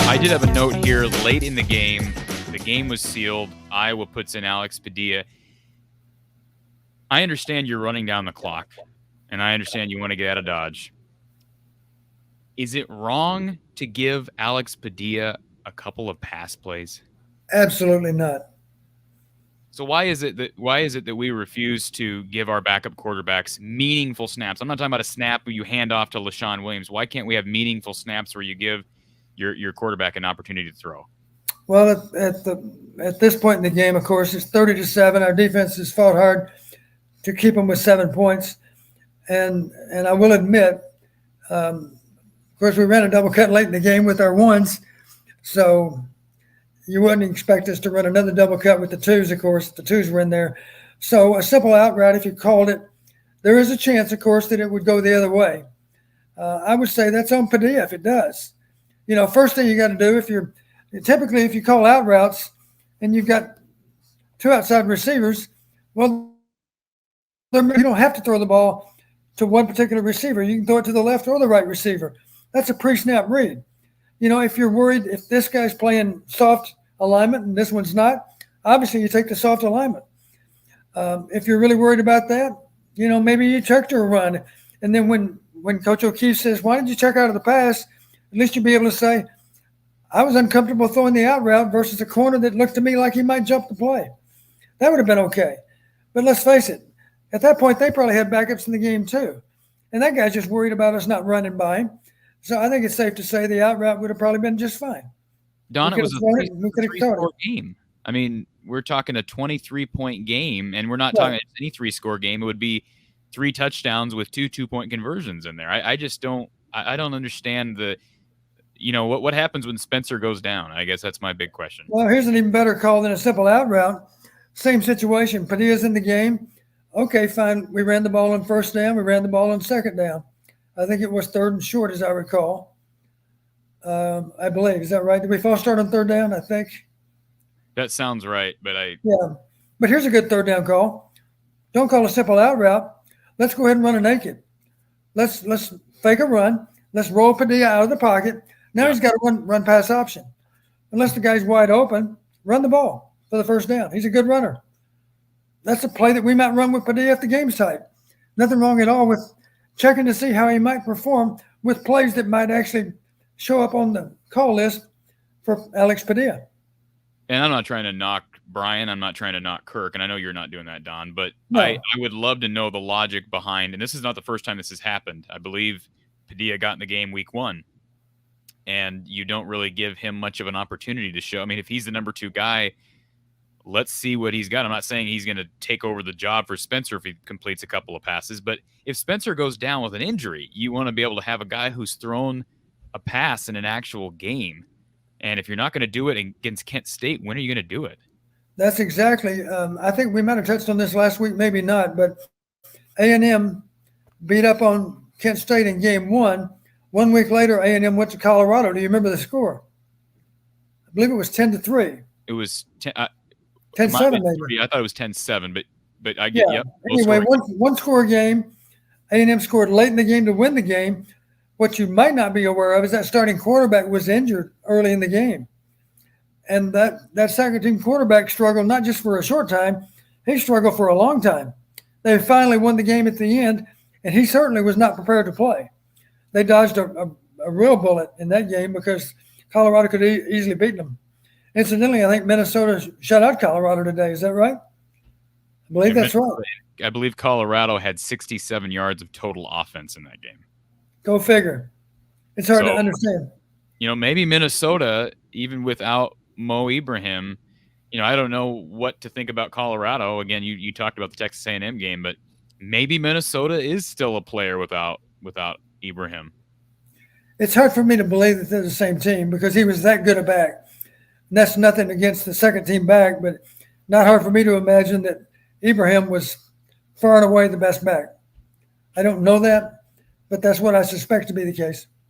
I did have a note here late in the game. The game was sealed. Iowa puts in Alex Padilla. I understand you're running down the clock, and I understand you want to get out of Dodge. Is it wrong to give Alex Padilla a couple of pass plays? Absolutely not. So why is it that we refuse to give our backup quarterbacks meaningful snaps? I'm not talking about a snap where you hand off to LaShawn Williams. Why can't we have meaningful snaps where you give your quarterback an opportunity to throw? Well, at this point in the game, of course, it's 30-7. Our defense has fought hard to keep them with 7 points, and I will admit, of course, we ran a double cut late in the game with our ones, so you wouldn't expect us to run another double cut with the twos. Of course, the twos were in there, so a simple out route, if you called it, there is a chance, of course, that it would go the other way. I would say that's on Padilla if it does. First thing you got to do if you call out routes and you've got two outside receivers, well, you don't have to throw the ball to one particular receiver. You can throw it to the left or the right receiver. That's a pre-snap read. If you're worried if this guy's playing soft alignment and this one's not, obviously you take the soft alignment. If you're really worried about that, maybe you check to a run. And then when Coach O'Keefe says, why did you check out of the pass? At least you'll be able to say, I was uncomfortable throwing the out route versus a corner that looked to me like he might jump the play. That would have been okay. But let's face it, at that point, they probably had backups in the game too. And that guy's just worried about us not running by him. So I think it's safe to say the out route would have probably been just fine. Don, it was a three-score game. I mean, we're talking a 23-point game, and we're not talking any three-score game. It would be 3 touchdowns with 2 2-point conversions in there. I just don't – I don't understand what happens when Spencer goes down. I guess that's my big question. Well, here's an even better call than a simple out route. Same situation. Padilla's in the game. Okay, fine. We ran the ball on first down. We ran the ball on second down. I think it was 3rd and short, as I recall. I believe. Is that right? Did we false start on 3rd down, I think? That sounds right, but Yeah. But here's a good 3rd down call. Don't call a simple out route. Let's go ahead and run a naked. Let's fake a run. Let's roll Padilla out of the pocket. Now he's got a run pass option. Unless the guy's wide open, run the ball for the first down. He's a good runner. That's a play that we might run with Padilla if the game's tight. Nothing wrong at all with checking to see how he might perform with plays that might actually show up on the call list for Alex Padilla. And I'm not trying to knock Brian. I'm not trying to knock Kirk. And I know you're not doing that, Don. But No. I would love to know the logic behind, and this is not the first time this has happened. I believe Padilla got in the game week 1. And you don't really give him much of an opportunity to show. I mean, if he's the number 2 guy, let's see what he's got. I'm not saying he's going to take over the job for Spencer if he completes a couple of passes. But if Spencer goes down with an injury, you want to be able to have a guy who's thrown a pass in an actual game. And if you're not going to do it against Kent State, when are you going to do it? That's exactly. I think we might have touched on this last week, maybe not. But A&M beat up on Kent State in game 1. 1 week later, A&M went to Colorado. Do you remember the score? I believe it was 10-3. It was 10-7, maybe. I thought it was 10-7, but I get Anyway, one score game. A&M scored late in the game to win the game. What you might not be aware of is that starting quarterback was injured early in the game. And that second team quarterback struggled not just for a short time, he struggled for a long time. They finally won the game at the end, and he certainly was not prepared to play. They dodged a real bullet in that game because Colorado could easily beat them. Incidentally, I think Minnesota shut out Colorado today. Is that right? I believe that's right. I believe Colorado had 67 yards of total offense in that game. Go figure. It's hard to understand. Maybe Minnesota, even without Mo Ibrahim, I don't know what to think about Colorado. Again, you talked about the Texas A&M game, but maybe Minnesota is still a player without Ibrahim. It's hard for me to believe that they're the same team because he was that good a back. And that's nothing against the second team back, but not hard for me to imagine that Ibrahim was far and away the best back. I don't know that, but that's what I suspect to be the case.